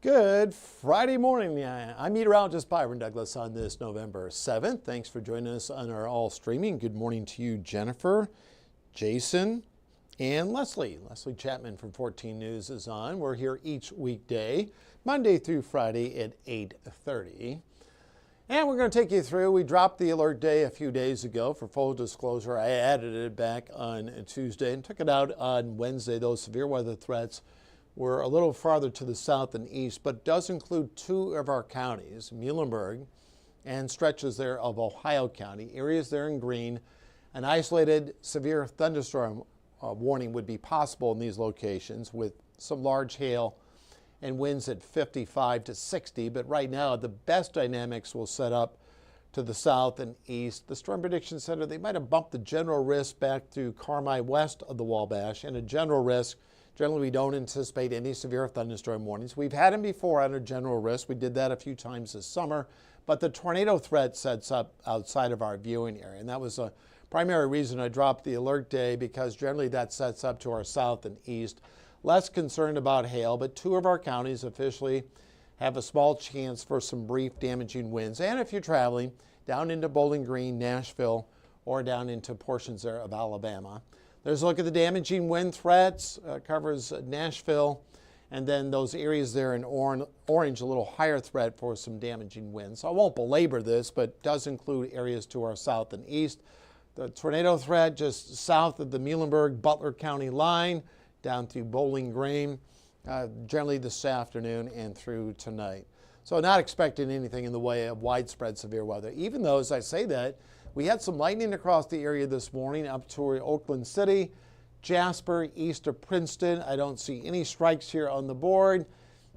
Good Friday morning. I'm meteorologist Byron Douglas on this November 7th. Thanks for joining us on our all streaming. Good morning to you, Jennifer, Jason, and Leslie. Leslie Chapman from 14 News is on. We're here each weekday, Monday through Friday at 8:30. And we're going to take you through. We dropped the alert day a few days ago. For full disclosure, I added it back on Tuesday and took it out on Wednesday. Those severe weather threats were a little farther to the south and east, but does include two of our counties, Muhlenberg and stretches there of Ohio County. Areas there in green. An isolated severe thunderstorm warning would be possible in these locations with some large hail and winds at 55 to 60. But right now, the best dynamics will set up to the south and east. The Storm Prediction Center, they might have bumped the general risk back to Carmi west of the Wabash, and a general risk. Generally, we don't anticipate any severe thunderstorm warnings. We've had them before under general risk. We did that a few times this summer, but the tornado threat sets up outside of our viewing area, and that was a primary reason I dropped the alert day, because generally that sets up to our south and east. Less concerned about hail, but two of our counties officially have a small chance for some brief damaging winds. And if you're traveling down into Bowling Green, Nashville, or down into portions there of Alabama. There's a look at the damaging wind threats, covers Nashville, and then those areas there in orange, a little higher threat for some damaging winds. So I won't belabor this, but does include areas to our south and east. The tornado threat just south of the Muhlenberg-Butler County line, down through Bowling Green, generally this afternoon and through tonight. So not expecting anything in the way of widespread severe weather, even though, as I say that, we had some lightning across the area this morning up toward Oakland City, Jasper, east of Princeton. I don't see any strikes here on the board.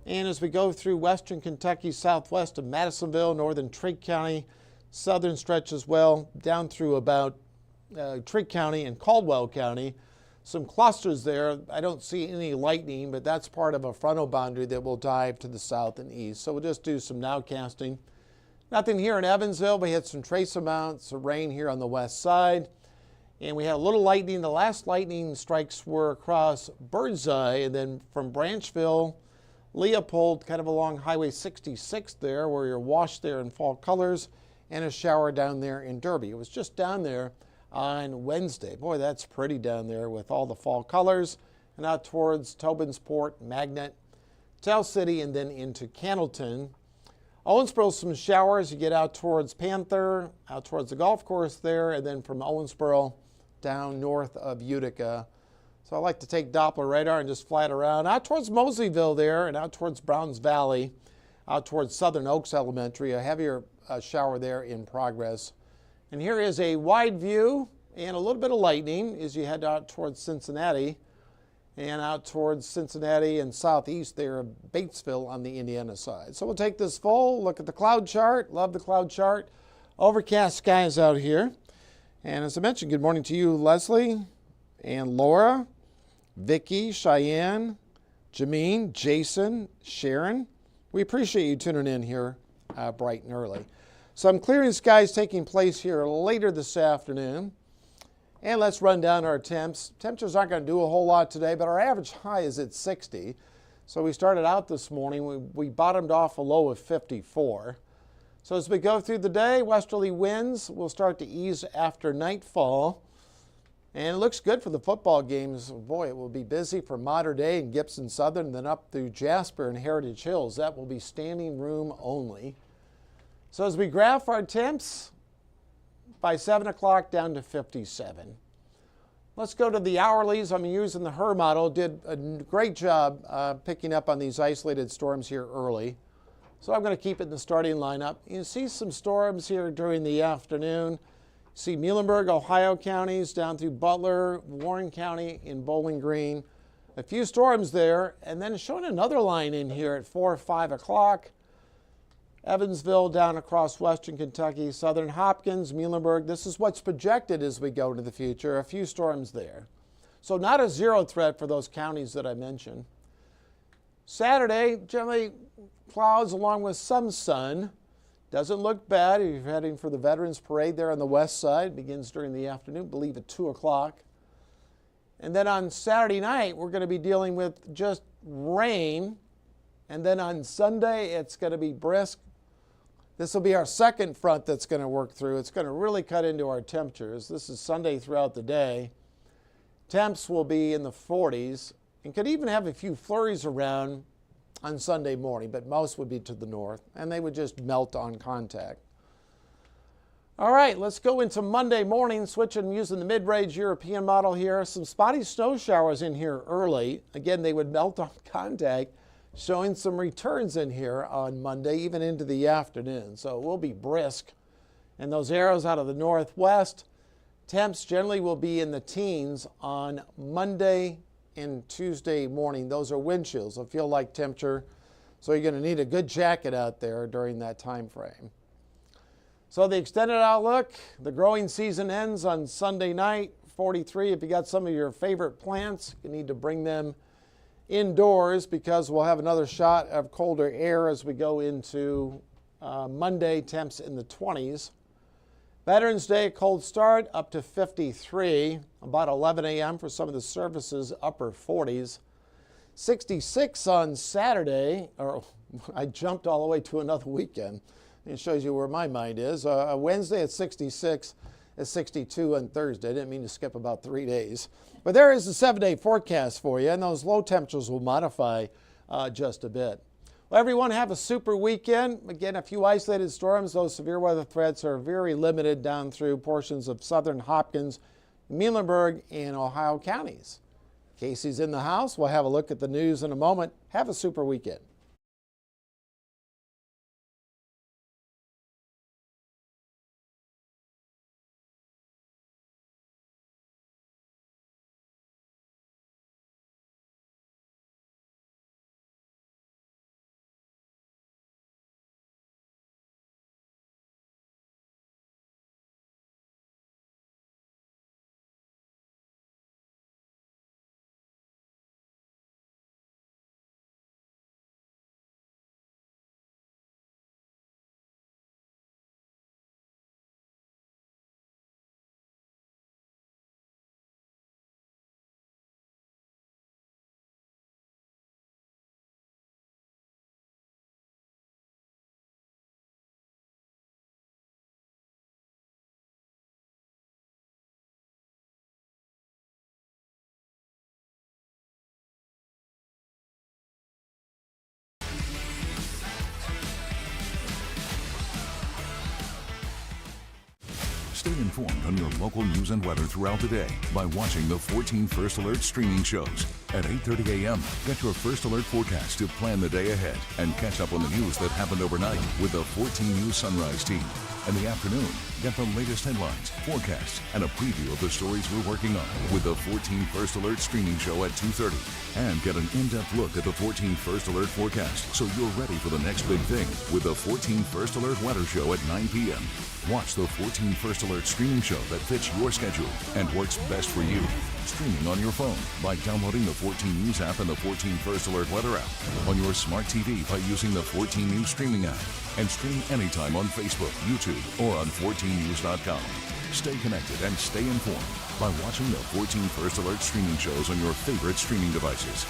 And as we go through western Kentucky, southwest of Madisonville, northern Trigg County, southern stretch as well, down through about Trigg County and Caldwell County, some clusters there. I don't see any lightning, but that's part of a frontal boundary that will dive to the south and east. So we'll just do some nowcasting. Nothing here in Evansville. We had some trace amounts of rain here on the west side. And we had a little lightning. The last lightning strikes were across Birdseye, and then from Branchville, Leopold, kind of along Highway 66 there, where you're washed there in fall colors, and a shower down there in Derby. It was just down there on Wednesday. Boy, that's pretty down there with all the fall colors. And out towards Tobinsport, Magnet, Tell City, and then into Cannleton. Owensboro, some showers. You get out towards Panther, out towards the golf course there, and then from Owensboro down north of Utica. So I like to take Doppler radar and just fly it around. Out towards Moseyville there, and out towards Browns Valley, out towards Southern Oaks Elementary. A heavier shower there in progress. And here is a wide view and a little bit of lightning as you head out towards Cincinnati, and out towards Cincinnati and southeast there of Batesville on the Indiana side. So we'll take this full look at the cloud chart. Love the cloud chart. Overcast skies out here. And as I mentioned, good morning to you, Leslie and Laura, Vicki, Cheyenne, Jameen, Jason, Sharon. We appreciate you tuning in here bright and early. Some clearing skies taking place here later this afternoon. And let's run down our temps. Temperatures aren't going to do a whole lot today, but our average high is at 60. So we started out this morning, we bottomed off a low of 54. So as we go through the day, westerly winds will start to ease after nightfall. And it looks good for the football games. Boy, it will be busy for Mater Dei and Gibson Southern, then up through Jasper and Heritage Hills. That will be standing room only. So as we graph our temps, by 7 o'clock down to 57. Let's go to the hourlies. I'm using the HRRR model. Did a great job picking up on these isolated storms here early. So I'm going to keep it in the starting lineup. You see some storms here during the afternoon. See Muhlenberg, Ohio counties down through Butler, Warren County in Bowling Green. A few storms there, and then showing another line in here at 4 or 5 o'clock. Evansville down across western Kentucky, southern Hopkins, Muhlenberg. This is what's projected as we go into the future. A few storms there. So not a zero threat for those counties that I mentioned. Saturday, generally clouds along with some sun. Doesn't look bad if you're heading for the Veterans Parade there on the west side. Begins during the afternoon, I believe at 2 o'clock. And then on Saturday night, we're going to be dealing with just rain And then on Sunday, it's going to be brisk. This will be our second front that's going to work through. It's going to really cut into our temperatures. This is Sunday throughout the day. Temps will be in the 40s and could even have a few flurries around on Sunday morning, but most would be to the north, and they would just melt on contact. All right, let's go into Monday morning, switching using the mid-range European model here. Some spotty snow showers in here early. Again, they would melt on contact, showing some returns in here on Monday, even into the afternoon. So it will be brisk. And those arrows out of the northwest, temps generally will be in the teens on Monday and Tuesday morning. Those are wind chills. They'll feel like temperature. So you're going to need a good jacket out there during that time frame. So the extended outlook, the growing season ends on Sunday night, 43. If you got some of your favorite plants, you need to bring them indoors because we'll have another shot of colder air as we go into Monday, temps in the 20s. Veterans Day, cold start up to 53, about 11 a.m. for some of the services, upper 40s. 66 on Saturday, or I jumped all the way to another weekend. It shows you where my mind is. Wednesday at 66, at 62 on Thursday. I didn't mean to skip about 3 days. But there is the 7-day forecast for you, and those low temperatures will modify just a bit. Well, everyone have a super weekend. Again, a few isolated storms. Those severe weather threats are very limited down through portions of southern Hopkins, Muhlenberg, and Ohio counties. Casey's in the house. We'll have a look at the news in a moment. Have a super weekend. Stay informed on your local news and weather throughout the day by watching the 14 First Alert streaming shows. At 8:30 a.m., get your First Alert forecast to plan the day ahead and catch up on the news that happened overnight with the 14 News Sunrise team. In the afternoon, get the latest headlines, forecasts, and a preview of the stories we're working on with the 14 First Alert streaming show at 2:30. And get an in-depth look at the 14 First Alert forecast so you're ready for the next big thing with the 14 First Alert weather show at 9 p.m. Watch the 14 First Alert streaming show that fits your schedule and works best for you. Streaming on your phone by downloading the 14 News app and the 14 First Alert weather app. On your smart TV by using the 14 News streaming app. And stream anytime on Facebook, YouTube, or on 14news.com. Stay connected and stay informed by watching the 14 First Alert streaming shows on your favorite streaming devices.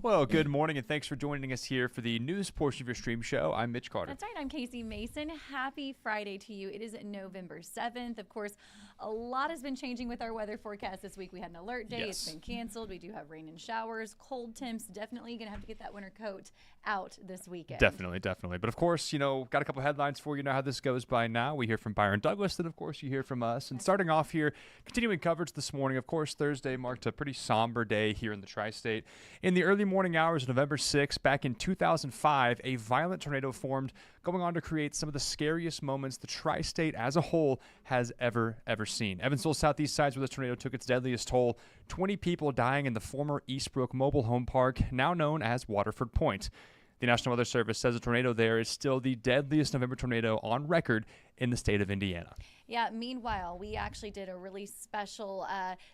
Well, good morning, and thanks for joining us here for the news portion of your stream show. I'm Mitch Carter. That's right. I'm Casey Mason. Happy Friday to you. It is November 7th. Of course, a lot has been changing with our weather forecast this week. We had an alert day. Yes. It's been canceled. We do have rain and showers, cold temps. Definitely going to have to get that winter coat out this weekend. Definitely. But of course, got a couple headlines for you. Know how this goes by now. We hear from Byron Douglas, then of course you hear from us. And starting off here, continuing coverage this morning. Of course, Thursday marked a pretty somber day here in the tri-state. In the early morning hours of November 6th, back in 2005, a violent tornado formed, going on to create some of the scariest moments the tri-state as a whole has ever seen. Evansville southeast sides where this tornado took its deadliest toll, 20 people dying in the former Eastbrook Mobile Home Park, now known as Waterford Point. The National Weather Service says the tornado there is still the deadliest November tornado on record in the state of Indiana. Yeah, meanwhile, we actually did a really special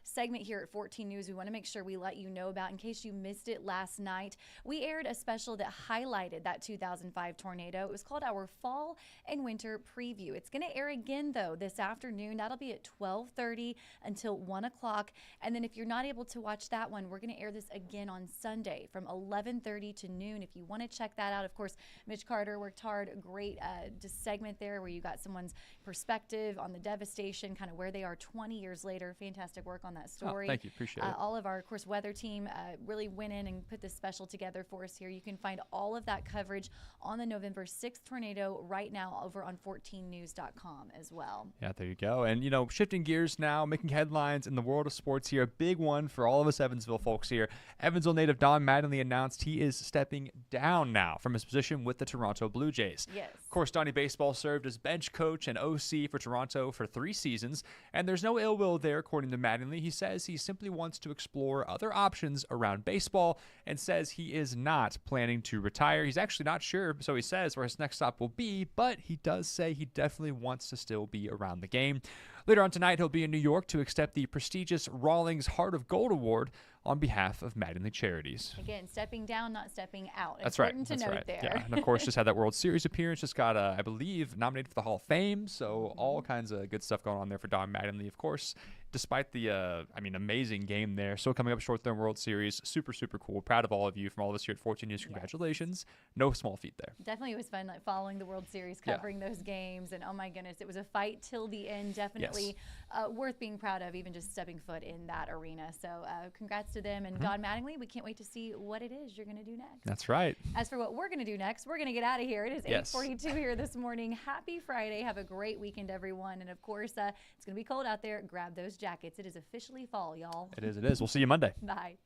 segment here at 14 News we want to make sure we let you know about in case you missed it last night. We aired a special that highlighted that 2005 tornado. It was called our Fall and Winter Preview. It's going to air again, though, this afternoon. That'll be at 12:30 until 1 o'clock. And then if you're not able to watch that one, we're going to air this again on Sunday from 11:30 to noon. If you want to check that out, of course, Mitch Carter worked hard. A great just segment there where you got someone's perspective on the devastation, kind of where they are 20 years later. Fantastic work on that story. Oh, thank you. Appreciate it. All of our, of course, weather team really went in and put this special together for us here. You can find all of that coverage on the November 6th tornado right now over on 14news.com as well. Yeah, there you go. And, shifting gears now, making headlines in the world of sports here. A big one for all of us Evansville folks here. Evansville native Don Mattingly announced he is stepping down now from his position with the Toronto Blue Jays. Yes. Of course, Donnie Baseball served as bench coach and OC for Toronto for 3 seasons, and there's no ill will there, according to Mattingly. He says he simply wants to explore other options around baseball and says he is not planning to retire. He's actually not sure, so he says, where his next stop will be, but he does say he definitely wants to still be around the game. Later on tonight, he'll be in New York to accept the prestigious Rawlings Heart of Gold Award on behalf of Mattingly Charities. Again, stepping down, not stepping out. That's right. Important to note there. Yeah, and of course, just had that World Series appearance. Just got, I believe, nominated for the Hall of Fame. So all kinds of good stuff going on there for Don Mattingly, of course. Despite the, amazing game there. So coming up short-term World Series, super, super cool. Proud of all of you, from all of us here at 14 News. Congratulations. Yes. No small feat there. Definitely, it was fun following the World Series, covering those games, and oh my goodness, it was a fight till the end. Definitely worth being proud of, even just stepping foot in that arena. So congrats to them and Don Mattingly. We can't wait to see what it is you're going to do next. That's right. As for what we're going to do next, we're going to get out of here. It is 8:42 here this morning. Happy Friday. Have a great weekend, everyone. And of course, it's going to be cold out there. Grab those jackets. It is officially fall, y'all. It is. We'll see you Monday. Bye.